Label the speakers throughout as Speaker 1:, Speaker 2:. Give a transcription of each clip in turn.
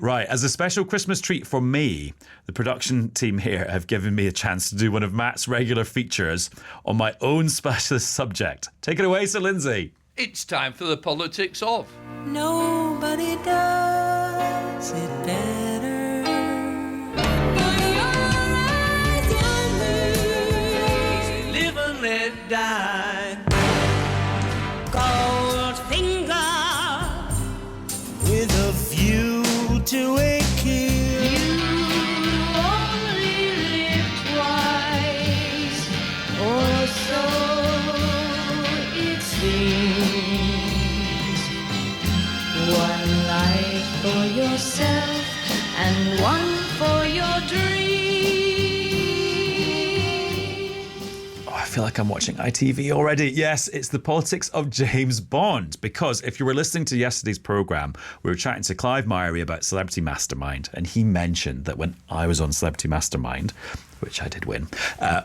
Speaker 1: Right, as a special Christmas treat for me, the production team here have given me a chance to do one of Matt's regular features on my own specialist subject. Take it away, Sir Lindsay.
Speaker 2: It's time for the politics of.
Speaker 3: Nobody does it better. For your eyes yonder, live and let die. Gold finger with a view to a kill. You only live twice, or so it seems. One life for yourself and one for your dreams.
Speaker 1: Oh, I feel like I'm watching ITV already. Yes, it's the politics of James Bond. Because if you were listening to yesterday's programme, we were chatting to Clive Myrie about Celebrity Mastermind, and he mentioned that when I was on Celebrity Mastermind, which I did win,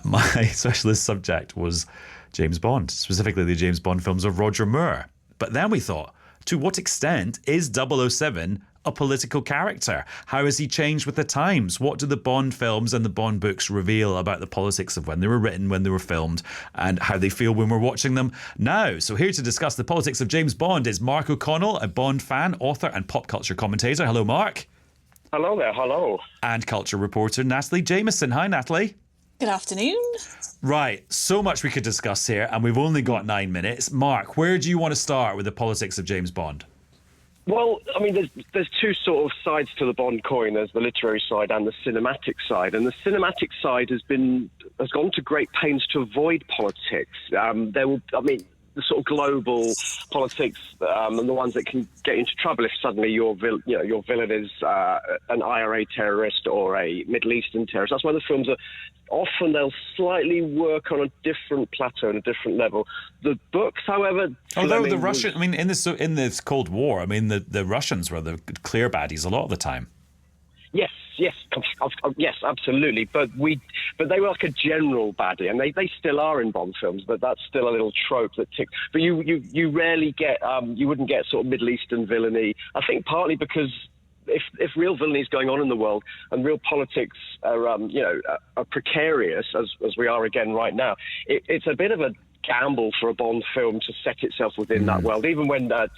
Speaker 1: my specialist subject was James Bond, specifically the James Bond films of Roger Moore. But then we thought, to what extent is 007 a political character? How has he changed with the times? What do the Bond films and the Bond books reveal about the politics of when they were written, when they were filmed, and how they feel when we're watching them now? So here to discuss the politics of James Bond is Mark O'Connell, a Bond fan, author and pop culture commentator. Hello, Mark.
Speaker 4: Hello there, hello.
Speaker 1: And culture reporter Natalie Jameson. Hi, Natalie.
Speaker 5: Good afternoon.
Speaker 1: Right, so much we could discuss here, and we've only got 9 minutes. Mark, where do you want to start with the politics of James Bond?
Speaker 4: Well, I mean, there's two sort of sides to the Bond coin. There's the literary side and the cinematic side. And the cinematic side has gone to great pains to avoid politics. The sort of global politics and the ones that can get into trouble if suddenly your villain is an IRA terrorist or a Middle Eastern terrorist. That's why the films are often they'll slightly work on a different plateau and a different level. The books, however,
Speaker 1: although the Russian, I mean, in this Cold War, I mean, the Russians were the clear baddies a lot of the time.
Speaker 4: Yes, absolutely. But they were like a general baddie, and they still are in Bond films. But that's still a little trope that ticks. But you rarely get you wouldn't get sort of Middle Eastern villainy. I think partly because if real villainy is going on in the world and real politics are precarious as we are again right now, it's a bit of a gamble for a Bond film to set itself within that world. Even when Died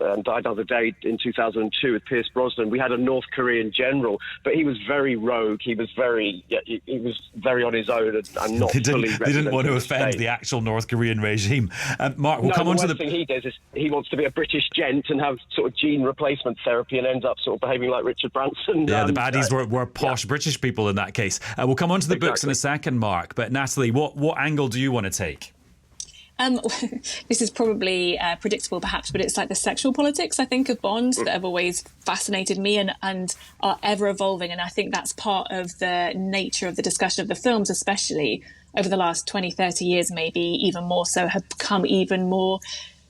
Speaker 4: Another Day in 2002 with Pierce Brosnan, we had a North Korean general, but he was very rogue. He was very on his own and not fully.
Speaker 1: They didn't want to offend the actual North Korean regime. Mark, we'll come on to the
Speaker 4: thing he does is he wants to be a British gent and have sort of gene replacement therapy and ends up sort of behaving like Richard Branson.
Speaker 1: Yeah, the baddies were posh British people in that case. We'll come on to the books in a second, Mark. But Natalie, what angle do you want to take?
Speaker 5: This is probably predictable perhaps, but it's like the sexual politics, I think, of Bond that have always fascinated me and are ever evolving. And I think that's part of the nature of the discussion of the films, especially over the last 20, 30 years, maybe even more so, have become even more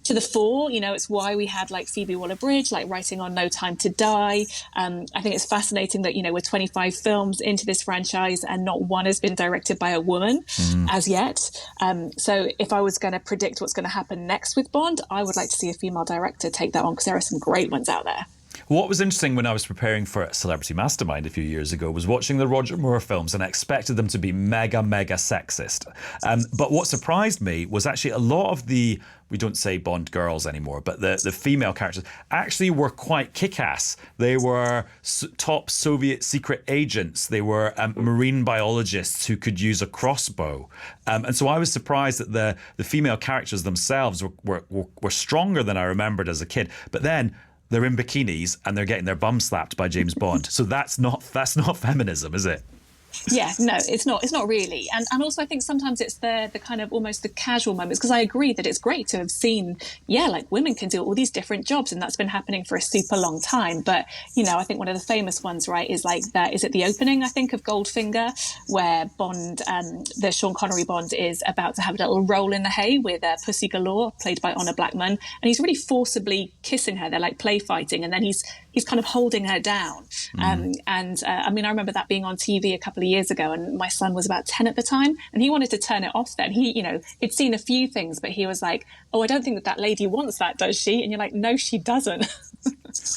Speaker 5: to the fore. You know, it's why we had like Phoebe Waller-Bridge, like writing on No Time to Die. I think it's fascinating that, we're 25 films into this franchise and not one has been directed by a woman as yet. So if I was going to predict what's going to happen next with Bond, I would like to see a female director take that on because there are some great ones out there.
Speaker 1: What was interesting when I was preparing for Celebrity Mastermind a few years ago was watching the Roger Moore films, and I expected them to be mega sexist. But what surprised me was actually a lot of we don't say Bond girls anymore, but the female characters actually were quite kick-ass. They were top Soviet secret agents. They were marine biologists who could use a crossbow. And so I was surprised that the female characters themselves were stronger than I remembered as a kid. But then they're in bikinis and they're getting their bum slapped by James Bond. So that's not feminism, is it?
Speaker 5: Yeah, no, it's not really. And also I think sometimes it's the kind of almost the casual moments, because I agree that it's great to have seen, like women can do all these different jobs and that's been happening for a super long time. But, I think one of the famous ones, right, is like is it the opening, I think, of Goldfinger, where Bond, the Sean Connery Bond is about to have a little roll in the hay with Pussy Galore, played by Honor Blackman. And he's really forcibly kissing her. They're like play fighting. And then he's kind of holding her down. I mean, I remember that being on TV a couple of years ago, and my son was about 10 at the time, and he wanted to turn it off then. He'd seen a few things, but he was like, oh, I don't think that lady wants that, does she? And you're like, no, she doesn't.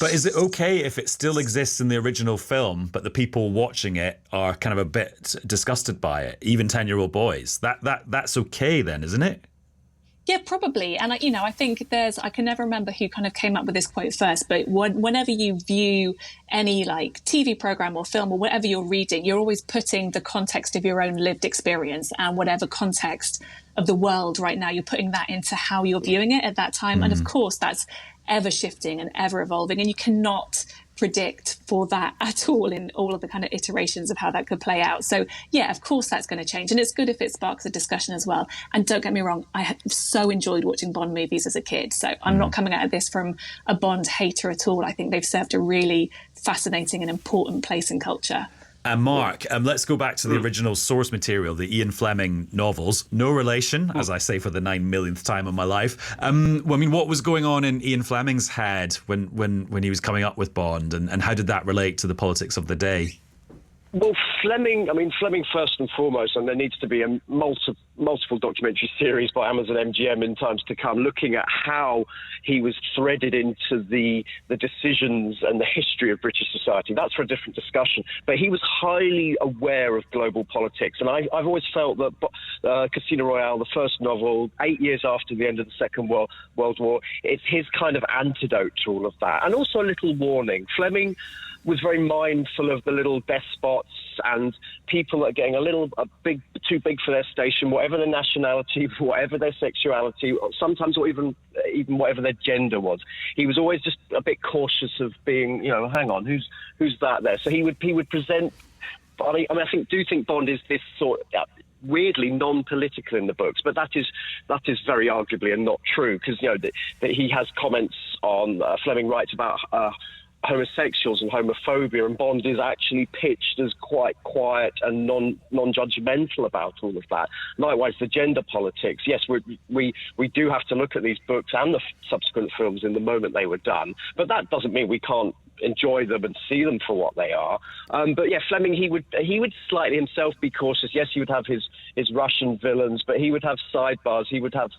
Speaker 1: But is it okay if it still exists in the original film, but the people watching it are kind of a bit disgusted by it, even 10-year-old boys? That's okay then, isn't it?
Speaker 5: Yeah, probably. And, I think I can never remember who kind of came up with this quote first, but whenever you view any like TV program or film or whatever you're reading, you're always putting the context of your own lived experience and whatever context of the world right now, you're putting that into how you're viewing it at that time. And of course, that's ever shifting and ever evolving. And you cannot predict for that at all in all of the kind of iterations of how that could play out. So yeah, of course that's going to change. And it's good if it sparks a discussion as well. And don't get me wrong, I have so enjoyed watching Bond movies as a kid. So I'm not coming out of this from a Bond hater at all. I think they've served a really fascinating and important place in culture.
Speaker 1: And Mark, let's go back to the original source material, the Ian Fleming novels. No relation, as I say for the 9 millionth time of my life. What was going on in Ian Fleming's head when he was coming up with Bond, and how did that relate to the politics of the day?
Speaker 4: Well, Fleming first and foremost, and there needs to be a multiple documentary series by Amazon MGM in times to come, looking at how he was threaded into the decisions and the history of British society. That's for a different discussion. But he was highly aware of global politics. And I've always felt that Casino Royale, the first novel, 8 years after the end of the Second World War, it's his kind of antidote to all of that. And also a little warning. Fleming was very mindful of the little despots and people that are getting too big for their station, whatever their nationality, whatever their sexuality, sometimes or even whatever their gender was. He was always just a bit cautious of being, hang on, who's that there? So he would present. I think Bond is this sort of, weirdly non-political in the books, but that is very arguably and not true, because that he has comments on Fleming writes about homosexuals and homophobia, and Bond is actually pitched as quite quiet and non-judgmental about all of that. Likewise, the gender politics. Yes, we do have to look at these books and the subsequent films in the moment they were done, but that doesn't mean we can't enjoy them and see them for what they are. But yeah, Fleming, he would slightly himself be cautious. Yes, he would have his Russian villains, but he would have sidebars. He would have,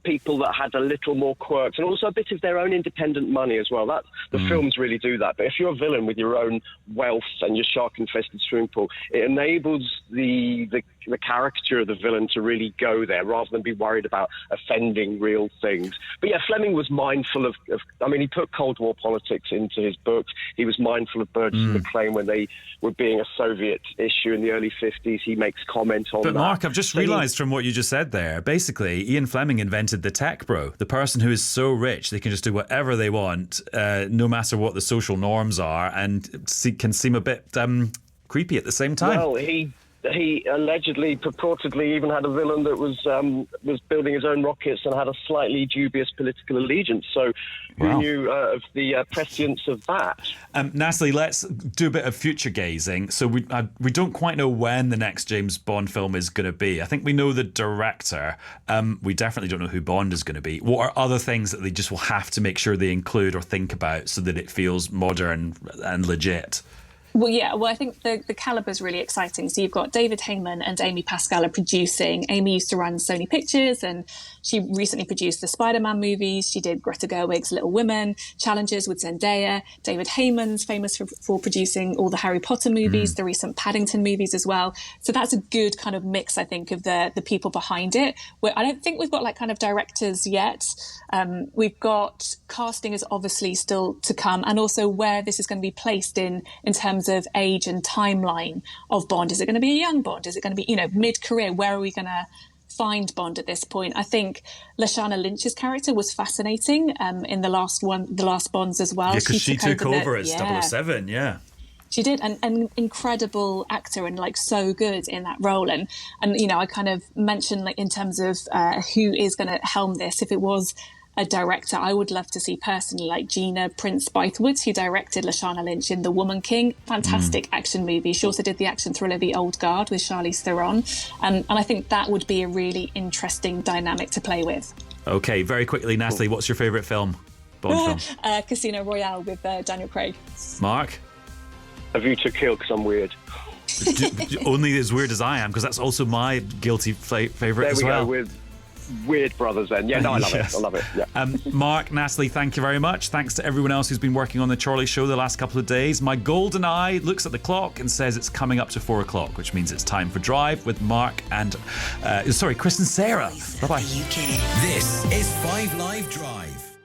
Speaker 4: people that had a little more quirks and also a bit of their own independent money as well. The films really do that. But if you're a villain with your own wealth and your shark-infested swimming pool, it enables the caricature of the villain to really go there rather than be worried about offending real things. But yeah, Fleming was mindful of he put Cold War politics into his books. He was mindful of Burgess and McLean when they were being a Soviet issue in the early 50s. He makes comment on that.
Speaker 1: But Mark, I've just realised from what you just said there, basically Ian Fleming invented the tech bro, the person who is so rich they can just do whatever they want, no matter what the social norms are, and can seem a bit creepy at the same time.
Speaker 4: Well, he allegedly, purportedly, even had a villain that was building his own rockets and had a slightly dubious political allegiance. So who knew of the prescience of that?
Speaker 1: Natalie, let's do a bit of future gazing. So we don't quite know when the next James Bond film is going to be. I think we know the director. We definitely don't know who Bond is going to be. What are other things that they just will have to make sure they include or think about so that it feels modern and legit?
Speaker 5: Well, yeah. Well, I think the caliber is really exciting. So you've got David Heyman and Amy Pascal are producing. Amy used to run Sony Pictures, and she recently produced the Spider-Man movies. She did Greta Gerwig's Little Women, Challenges with Zendaya. David Heyman's famous for producing all the Harry Potter movies, the recent Paddington movies as well. So that's a good kind of mix, I think, of the people behind it. I don't think we've got like kind of directors yet. We've got casting is obviously still to come, and also where this is going to be placed in terms of age and timeline of Bond. Is it going to be a young Bond? Is it going to be, mid-career? Where are we going to find Bond at this point? I think Lashana Lynch's character was fascinating in the last Bonds as well.
Speaker 1: Yeah, because she took over as 007, yeah.
Speaker 5: She did, an incredible actor and like so good in that role. And I kind of mentioned like in terms of who is going to helm this. If it was a director, I would love to see personally like Gina Prince Bythewood, who directed Lashana Lynch in The Woman King. Fantastic action movie. She also did the action thriller The Old Guard with Charlize Theron. And I think that would be a really interesting dynamic to play with. Okay, very quickly, Natalie, what's your favourite film? Bond film? Casino Royale with Daniel Craig. Mark?
Speaker 4: A View to Kill, because I'm weird.
Speaker 1: Only as weird as I am, because that's also my guilty favourite as well.
Speaker 4: There we go with weird brothers then. Yeah, no, I love
Speaker 1: Yes.
Speaker 4: it. I love it. Yeah.
Speaker 1: Mark, Natalie, thank you very much. Thanks to everyone else who's been working on The Chorley Show the last couple of days. My golden eye looks at the clock and says it's coming up to 4 o'clock, which means it's time for Drive with Mark and, Chris and Sarah. Bye-bye.
Speaker 6: This is 5 Live Drive.